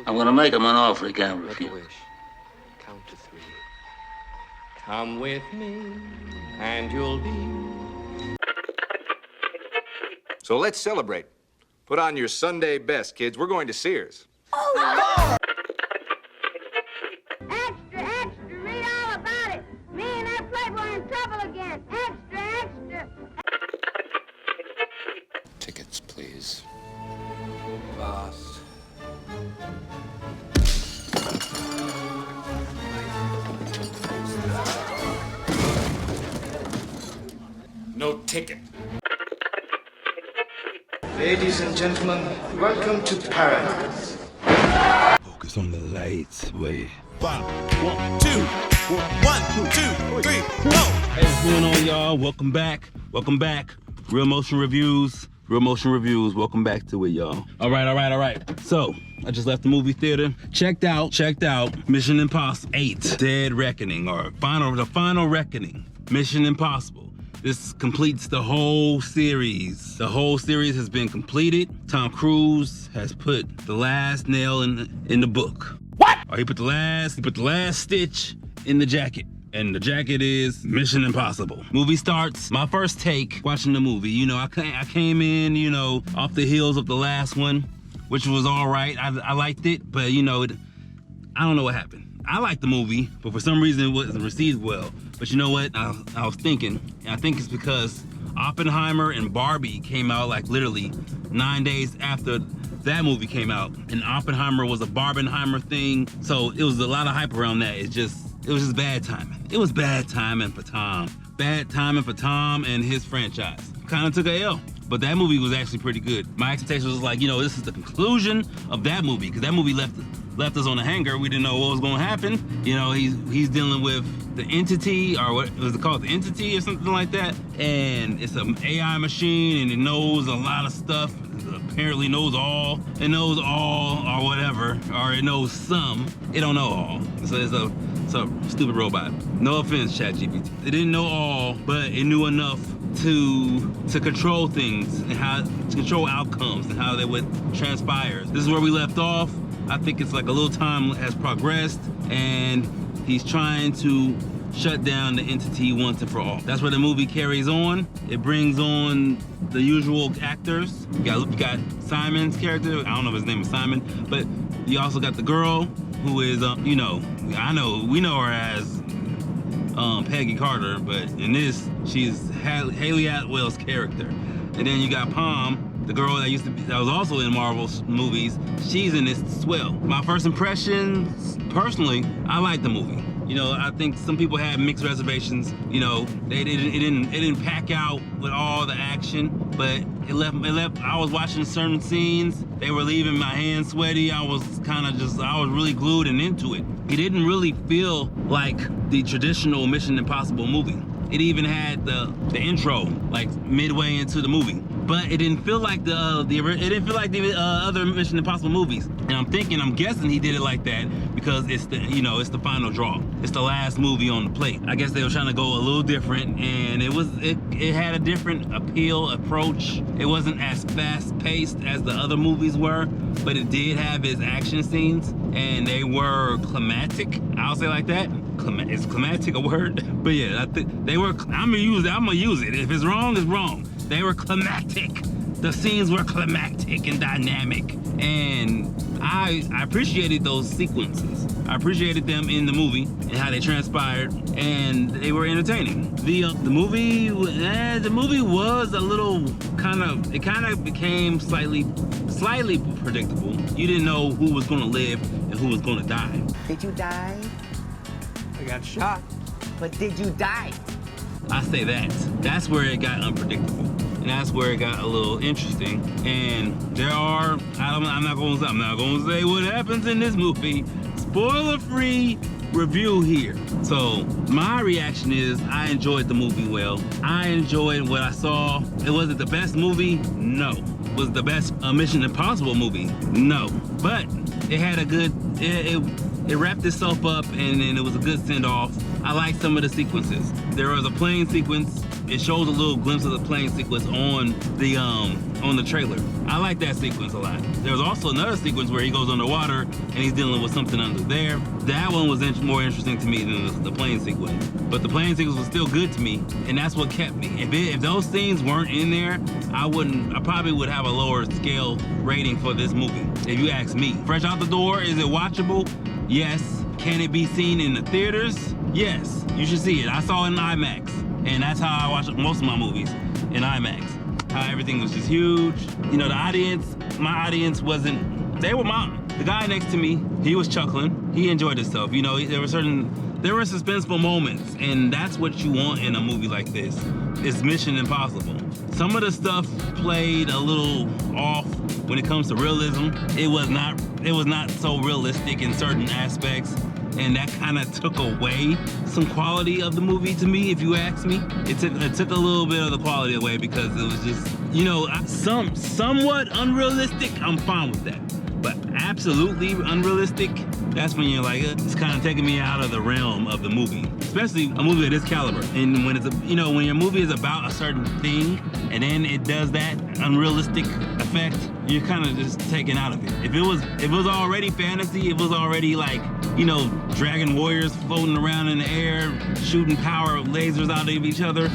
I'm gonna make him an offer he can't refuse. Make a wish. Count to 3. Come with me, and you'll be. So let's celebrate. Put on your Sunday best, kids. We're going to Sears. Oh, extra, extra, read all about it. Me and that playboy in trouble again. Extra, extra. Tickets, please. Boss. No ticket. Ladies and gentlemen, welcome to paradise. Focus on the lights, wait. 1, 2, 1, 2, 3, go! Hey, what's going on, y'all? Welcome back. Welcome back. Real Motion Reviews. Real Motion Reviews. Welcome back to it, y'all. All right. So, I just left the movie theater. Checked out Mission Impossible 8, Dead Reckoning, or the final reckoning. Mission Impossible. This completes the whole series. The whole series has been completed. Tom Cruise has put the last nail in the book. What? Or he put the last stitch in the jacket. And the jacket is Mission Impossible. Movie starts. My first take watching the movie, you know, I came in, you know, off the heels of the last one, which was all right. I liked it, but you know, I don't know what happened. I liked the movie, but for some reason it wasn't received well. But you know what? I was thinking, and I think it's because Oppenheimer and Barbie came out like literally 9 days after that movie came out. And Oppenheimer was a Barbenheimer thing, so it was a lot of hype around that. It was just bad timing. It was bad timing for Tom. Bad timing for Tom and his franchise. Kind of took a L. But that movie was actually pretty good. My expectation was like, you know, this is the conclusion of that movie, because that movie left us on a hanger. We didn't know what was going to happen. You know, he's dealing with the entity, or what was it called, the entity or something like that. And it's an AI machine, and it knows a lot of stuff. It apparently knows all. It knows all, or whatever, or it knows some. It don't know all. So it's a stupid robot. No offense, ChatGPT. It didn't know all, but it knew enough to control things and how to control outcomes and how they would transpire. This is where we left off. I think it's like a little time has progressed, and he's trying to shut down the entity once and for all. That's where the movie carries on. It brings on the usual actors. You got Simon's character. I don't know if his name is Simon, but you also got the girl who is, you know, we know her as Peggy Carter, but in this, she's Haley Atwell's character. And then you got Pom, the girl that was also in Marvel movies. She's in this as well. My first impressions, personally, I like the movie. You know, I think some people had mixed reservations. You know, it didn't pack out with all the action, but it left. I was watching certain scenes. They were leaving my hands sweaty. I was really glued and into it. It didn't really feel like the traditional Mission Impossible movie. It even had the intro like midway into the movie, but it didn't feel like the other Mission Impossible movies. And I'm guessing he did it like that because it's the final draw. It's the last movie on the plate. I guess they were trying to go a little different, and it had a different approach. It wasn't as fast paced as the other movies were, but it did have its action scenes, and they were climatic. I'll say like that. Is climatic a word? But yeah, I think they were. I'm gonna use it. If it's wrong, it's wrong. They were climatic. The scenes were climatic and dynamic, and I appreciated those sequences. I appreciated them in the movie and how they transpired, and they were entertaining. The movie was a little kind of became slightly predictable. You didn't know who was gonna live and who was gonna die. Did you die? I got shot. But did you die? I say that. That's where it got unpredictable. And that's where it got a little interesting. And I'm not gonna say what happens in this movie. Spoiler-free review here. So my reaction is I enjoyed the movie well. I enjoyed what I saw. It wasn't the best movie? No. Was it the best Mission Impossible movie? No. But it had a good, it wrapped itself up, and it was a good send-off. I like some of the sequences. There was a plane sequence. It shows a little glimpse of the plane sequence on the trailer. I like that sequence a lot. There was also another sequence where he goes underwater and he's dealing with something under there. That one was more interesting to me than the plane sequence. But the plane sequence was still good to me, and that's what kept me. If those scenes weren't in there, I probably would have a lower scale rating for this movie, if you ask me. Fresh out the door, is it watchable? Yes. Can it be seen in the theaters? Yes. You should see it. I saw it in IMAX, and that's how I watch most of my movies, in IMAX. How everything was just huge. You know, my audience wasn't, the guy next to me, he was chuckling. He enjoyed himself. You know, there were suspenseful moments, and that's what you want in a movie like this. It's Mission Impossible. Some of the stuff played a little off when it comes to realism. It was not so realistic in certain aspects, and that kind of took away some quality of the movie to me, if you ask me. It took a little bit of the quality away because it was just, you know, somewhat unrealistic. I'm fine with that. But absolutely unrealistic, that's when you're like, it's kind of taking me out of the realm of the movie, especially a movie of this caliber. And when when your movie is about a certain thing and then it does that unrealistic effect, you're kind of just taken out of it. If it was already fantasy, it was already like, you know, dragon warriors floating around in the air, shooting power lasers out of each other,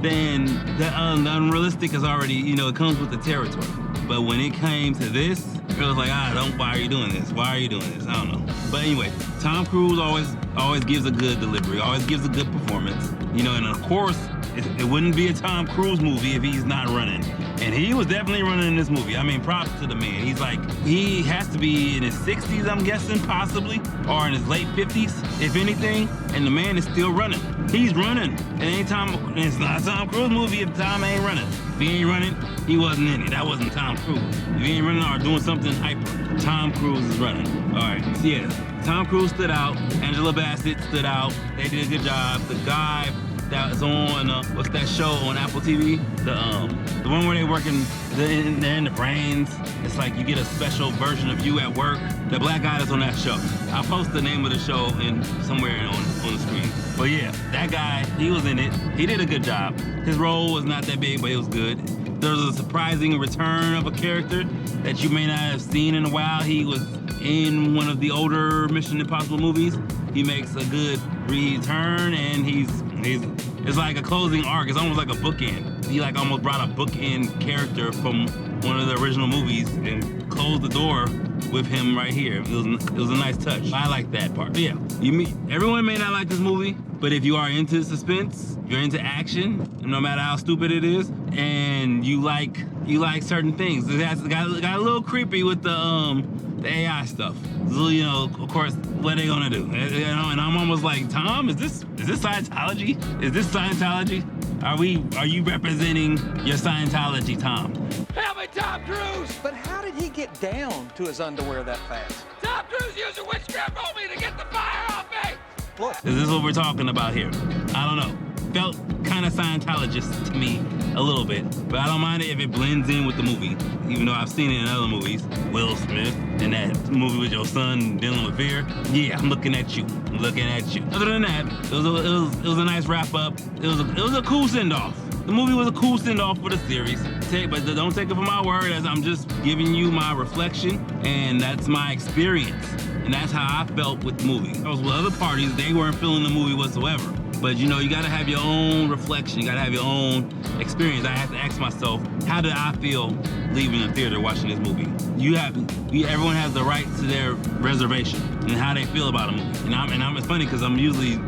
then the unrealistic is already, you know, it comes with the territory. But when it came to this, it was like, why are you doing this? Why are you doing this? I don't know. But anyway, Tom Cruise always gives a good delivery, always gives a good performance. You know, and of course, it wouldn't be a Tom Cruise movie if he's not running. And he was definitely running in this movie. I mean, props to the man. He has to be in his 60s, I'm guessing, possibly, or in his late 50s, if anything, and the man is still running. He's running. It's not a Tom Cruise movie if Tom ain't running. If he ain't running, he wasn't in it. That wasn't Tom Cruise. If he ain't running or doing something hyper, Tom Cruise is running. All right, so yeah, Tom Cruise stood out. Angela Bassett stood out. They did a good job. The guy that was on, what's that show on Apple TV? The one where they're in the brains. It's like you get a special version of you at work. The black guy that's on that show. I'll post the name of the show somewhere on the screen. But yeah, that guy, he was in it. He did a good job. His role was not that big, but it was good. There was a surprising return of a character that you may not have seen in a while. He was in one of the older Mission Impossible movies. He makes a good return, and it's like a closing arc. It's almost like a bookend. He like almost brought a bookend character from one of the original movies and closed the door with him right here. It was a nice touch. I like that part. But yeah, everyone may not like this movie, but if you are into suspense, you're into action, no matter how stupid it is, and you like certain things. It got a little creepy with the AI stuff. So, you know, of course, what are they gonna do? You know, and I'm almost like, Tom, is this Scientology? Is this Scientology? Are you representing your Scientology, Tom? Help me, Tom Cruise! But how did he get down to his underwear that fast? Tom Cruise used a witchcraft on me to get the fire off me! Look. Is this what we're talking about here? I don't know. Felt kind of Scientologist to me a little bit, but I don't mind it if it blends in with the movie, even though I've seen it in other movies. Will Smith in that movie with your son dealing with fear. Yeah, I'm looking at you. I'm looking at you. Other than that, it was a nice wrap up. It was a cool send off. The movie was a cool send off for the series. But don't take it for my word, as I'm just giving you my reflection, and that's my experience. And that's how I felt with the movie. I was with other parties, they weren't feeling the movie whatsoever. But you know, you gotta have your own reflection, you gotta have your own experience. I have to ask myself, how did I feel leaving the theater watching this movie? Everyone has the right to their reservation and how they feel about a movie. And it's funny because I'm usually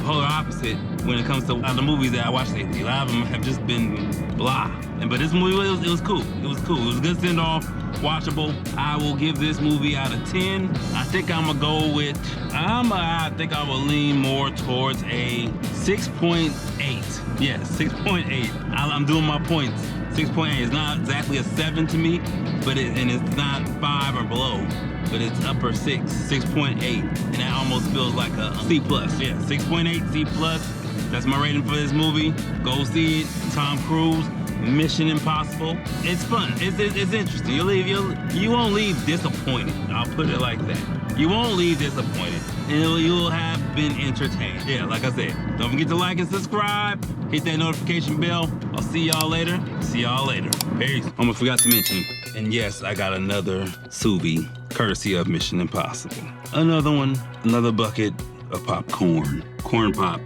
polar opposite when it comes to the movies that I watch lately. A lot of them have just been blah. But this movie, it was cool. It was cool. It was a good send off, watchable. I will give this movie out of 10. I think I'm gonna go with, I think I will lean more towards a 6.8. Yes, 6.8. I'm doing my points. 6.8. It's not exactly a 7 to me, but it's not 5 or below, but it's upper 6, 6.8, and that almost feels like a C+. Yeah, 6.8, C+. That's my rating for this movie. Go see it. Tom Cruise, Mission Impossible. It's fun. It's interesting. You won't leave disappointed. I'll put it like that. You won't leave disappointed. and you'll have been entertained. Yeah, like I said, don't forget to like and subscribe. Hit that notification bell. I'll see y'all later. See y'all later. Peace. Almost forgot to mention, and yes, I got another sous vide, courtesy of Mission Impossible. Another one, another bucket of popcorn. Corn pop.